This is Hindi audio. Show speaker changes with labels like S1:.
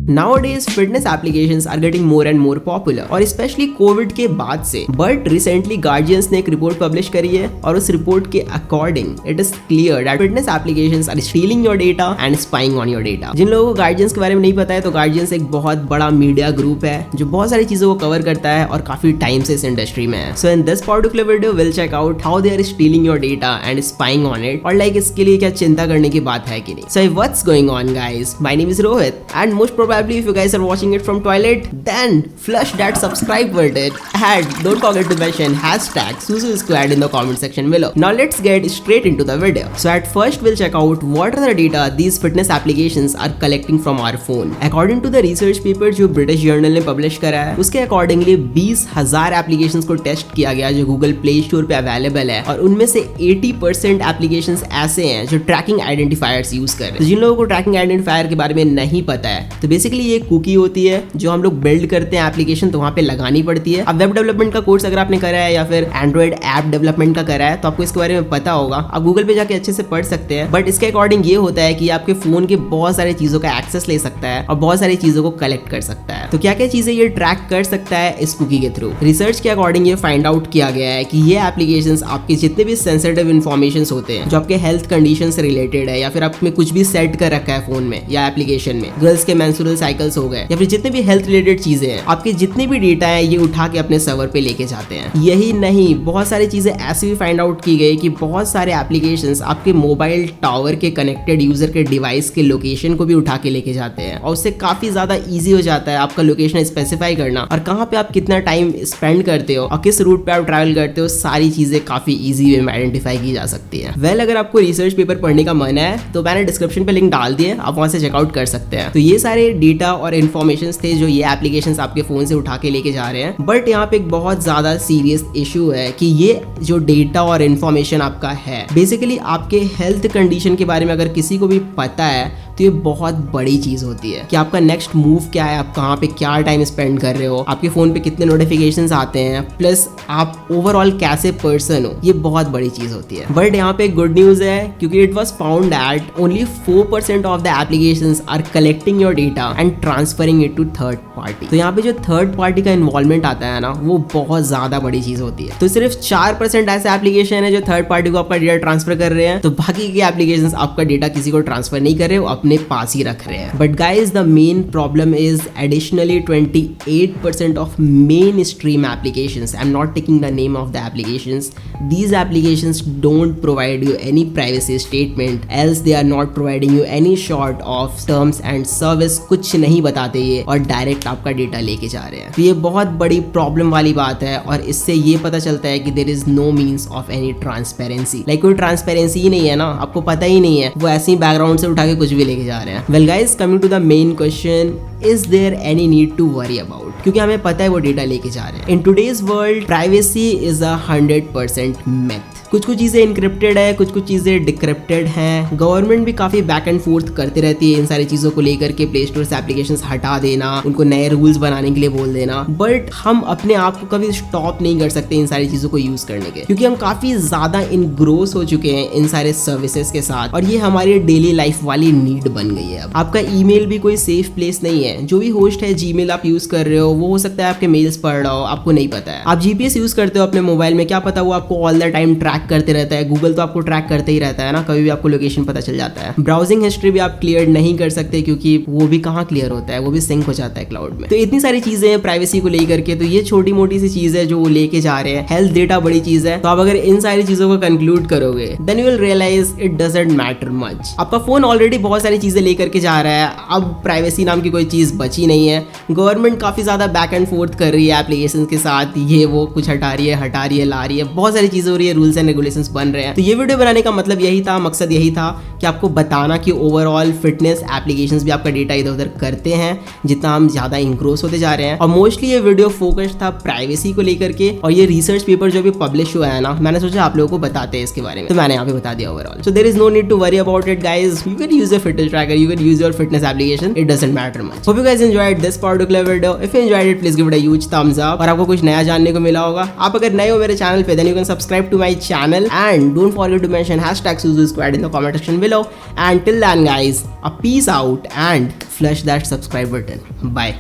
S1: Nowadays, fitness applications are getting more and more popular और स्पेशली कोविड के बाद से। बट रिसेंटली गार्जियंस ने एक रिपोर्ट पब्लिश करी है और उस रिपोर्ट के according it is clear that fitness applications are stealing your data and spying on your data. जिन लोगों को गार्जियंस के बारे में नहीं पता है तो गार्जियंस एक बहुत बड़ा मीडिया ग्रुप है जो बहुत सारी चीजों को कवर करता है और काफी टाइम से इस इंडस्ट्री में है। So in this particular video will check out how they are stealing your data and spying on it और लाइक इसके लिए क्या चिंता करने की बात है कि नहीं। So what's going on guys, my name is Rohit and most probably if you guys are watching it from toilet, then flush that subscribe button and don't forget to mention hashtag SusuSquad in the comment section below. Now let's get straight into the video. So at first we'll check out what are the data these fitness applications are collecting from our phone. According to the research paper जो British Journal ने publish करा है उसके accordingly 20,000 applications को टेस्ट किया गया जो Google Play Store पे अवेलेबल है और उनमें से 80% applications ऐसे हैं जो ट्रैकिंग आइडेंटिफायर्स यूज कर रहे हैं। तो जिन लोगों को ट्रैकिंग आइडेंटिफायर के बारे में नहीं पता है तो बेसिकली ये कुकी होती है जो हम लोग बिल्ड करते हैं एप्लीकेशन तो वहाँ पे लगानी पड़ती है। अब वेब डेवलपमेंट का कोर्स अगर आपने करा है या फिर एंड्रॉइड ऐप डेवलपमेंट का करा है तो आपको इसके बारे में पता होगा, आप गूगल पे जाके अच्छे से पढ़ सकते हैं। बट इसके अकॉर्डिंग ये होता है कि आपके फोन के बहुत सारी चीजों का एक्सेस ले सकता है और बहुत सारी चीजों को कलेक्ट कर सकता है। तो क्या क्या चीजें ये ट्रैक कर सकता है इस कुकी के थ्रू। रिसर्च के अकॉर्डिंग ये फाइंड आउट किया गया है कि ये एप्लीकेशंस आपके जितने भी सेंसिटिव इन्फॉर्मेशन होते हैं जो आपके हेल्थ कंडीशन से रिलेटेड है या फिर आपने कुछ भी सेट कर रखा है फोन में या एप्लीकेशन में, गर्ल्स के मेंस्ट्रुअल साइकिल्स हो गए या फिर जितने भी हेल्थ रिलेटेड चीजें हैं, आपके जितने भी डेटा है ये उठा के अपने सर्वर पे लेके जाते हैं। यही नहीं, बहुत सारी चीजें ऐसी भी फाइंड आउट की गई कि बहुत सारे एप्लीकेशंस आपके मोबाइल टावर के कनेक्टेड यूजर के डिवाइस के लोकेशन को भी उठा के लेके जाते हैं और उससे काफी ज्यादा इजी हो जाता है आपका लोकेशन स्पेसिफाई करना और कहाँ पे आप कितना टाइम स्पेंड करते हो और किस रूट पे आप ट्रैवल करते हो, सारी चीजें काफी इजी वे में आइडेंटिफाई की जा सकती है। वेल अगर आपको रिसर्च पेपर पढ़ने का मन है तो मैंने डिस्क्रिप्शन पे लिंक डाल दिया, आप वहां से चेकआउट कर सकते हैं। तो ये सारे डेटा और इन्फॉर्मेशन थे जो ये एप्लीकेशंस आपके फोन से उठा के लेके जा रहे हैं। बट यहाँ पे एक बहुत ज्यादा सीरियस इशू है कि ये जो डेटा और इन्फॉर्मेशन आपका है बेसिकली आपके हेल्थ कंडीशन के बारे में अगर किसी को भी पता है तो ये बहुत बड़ी चीज होती है कि आपका नेक्स्ट मूव क्या है, आप कहाँ पे क्या टाइम स्पेंड कर रहे हो, आपके फोन पे कितने नोटिफिकेशंस आते हैं, प्लस आप ओवरऑल कैसे पर्सन हो, ये बहुत बड़ी चीज होती है। बट यहाँ पे गुड न्यूज है क्योंकि it was found that only 4% of the applications are collecting your data and transferring it to third party. तो यहाँ पे जो थर्ड पार्टी का इन्वॉल्वमेंट आता है ना वो बहुत ज्यादा बड़ी चीज होती है। तो सिर्फ 4% ऐसे एप्लीकेशन है जो थर्ड पार्टी को आपका डेटा ट्रांसफर कर रहे हैं, तो बाकी के एप्लीकेशंस आपका डेटा किसी को ट्रांसफर नहीं कर रहे हो, अपने पास ही रख रहे हैं। But guys the main problem is additionally 28% of main stream applications, I am not taking the name of the applications, these applications don't provide you any privacy statement, else they are not providing you any sort of terms and service, कुछ नहीं बताते ये और डायरेक्ट आपका डेटा लेके जा रहे हैं। तो ये बहुत बड़ी प्रॉब्लम वाली बात है और इससे ये पता चलता है कि there is no means of any transparency. Like कोई ट्रांसपेरेंसी ही नहीं है ना, आपको पता ही नहीं है, वो ऐसे ही बैकग्राउंड से उठा के कुछ भी लेके जा रहे हैं। Well guys coming to the main question, is there any need to worry about, क्योंकि हमें पता है वो डेटा लेके जा रहे हैं। In today's world privacy is a 100% myth। कुछ चीजें इनक्रिप्टेड है, कुछ चीजें डिक्रिप्टेड हैं। गवर्नमेंट भी काफी बैक एंड फोर्थ करती रहती है इन सारी चीजों को लेकर के, प्ले स्टोर से एप्लीकेशंस हटा देना, उनको नए रूल्स बनाने के लिए बोल देना। बट हम अपने आप को कभी स्टॉप नहीं कर सकते इन सारी चीजों को यूज करने के, क्योंकि हम काफी ज्यादा इनग्रोस हो चुके हैं इन सारे सर्विसेज के साथ और ये हमारी डेली लाइफ वाली नीड बन गई है। अब आपका ईमेल भी कोई सेफ प्लेस नहीं है। जो भी होस्ट है जीमेल आप यूज कर रहे हो वो हो सकता है आपके मेल्स पढ़ रहा हो, आपको नहीं पता है। आप जीपीएस यूज करते हो अपने मोबाइल में, क्या पता वो आपको ऑल द टाइम ट्रैक करते रहता है। गूगल तो आपको ट्रैक करते ही रहता है ना, कभी भी आपको लोकेशन पता चल जाता है। ब्राउजिंग हिस्ट्री भी आप क्लियर नहीं कर सकते क्योंकि वो भी कहाँ क्लियर होता है, वो भी सिंक हो जाता है क्लाउड में। तो इतनी सारी चीजें हैं प्राइवेसी को लेकर के, तो ये छोटी मोटी सी चीज है जो वो लेके जा रहे हैं। हेल्थ डेटा बड़ी चीज है, तो आप अगर इन सारी चीजों को कंक्लूड करोगे then you will realise it doesn't matter much. आपका फोन ऑलरेडी बहुत सारी चीजें लेकर के जा रहा है, अब प्राइवेसी नाम की कोई चीज बची नहीं है। गवर्नमेंट काफी ज्यादा बैक एंड फोर्थ कर रही है एप्लीकेशन के साथ, ये वो कुछ हटा रही है ला रही है, बहुत सारी चीजें हो रही है, रूल्स एंड रेगुलेशंस बन रहे हैं। तो ये वीडियो बनाने का मतलब यही था, मकसद यही था कि आपको बताना कि ओवरऑल फिटनेस एप्लीकेशंस भी आपका डेटा इधर उधर करते हैं जितना हम ज्यादा इंक्रोस होते जा रहे हैं। और मोस्टली ये वीडियो फोकस था प्राइवेसी को लेकर के, और ये रिसर्च पेपर जो भी पब्लिश हुआ है ना, मैंने सोचा आप लोगों को बताते हैं इसके बारे में, तो मैंने यहाँ पे बता दिया overall. So there is no need to worry about it guys, you can use a fitness tracker, you can use your fitness application, it doesn't matter much. Hope you guys enjoyed this particular video. If you enjoyed it please give it a huge thumbs up, और आपको कुछ नया जानने को मिला होगा। आप अगर नए हो मेरे चैनल पे then you can subscribe to my channel channel, and don't forget to mention hashtag Suzu Squad in the comment section below. And till then guys, a peace out and flush that subscribe button. Bye.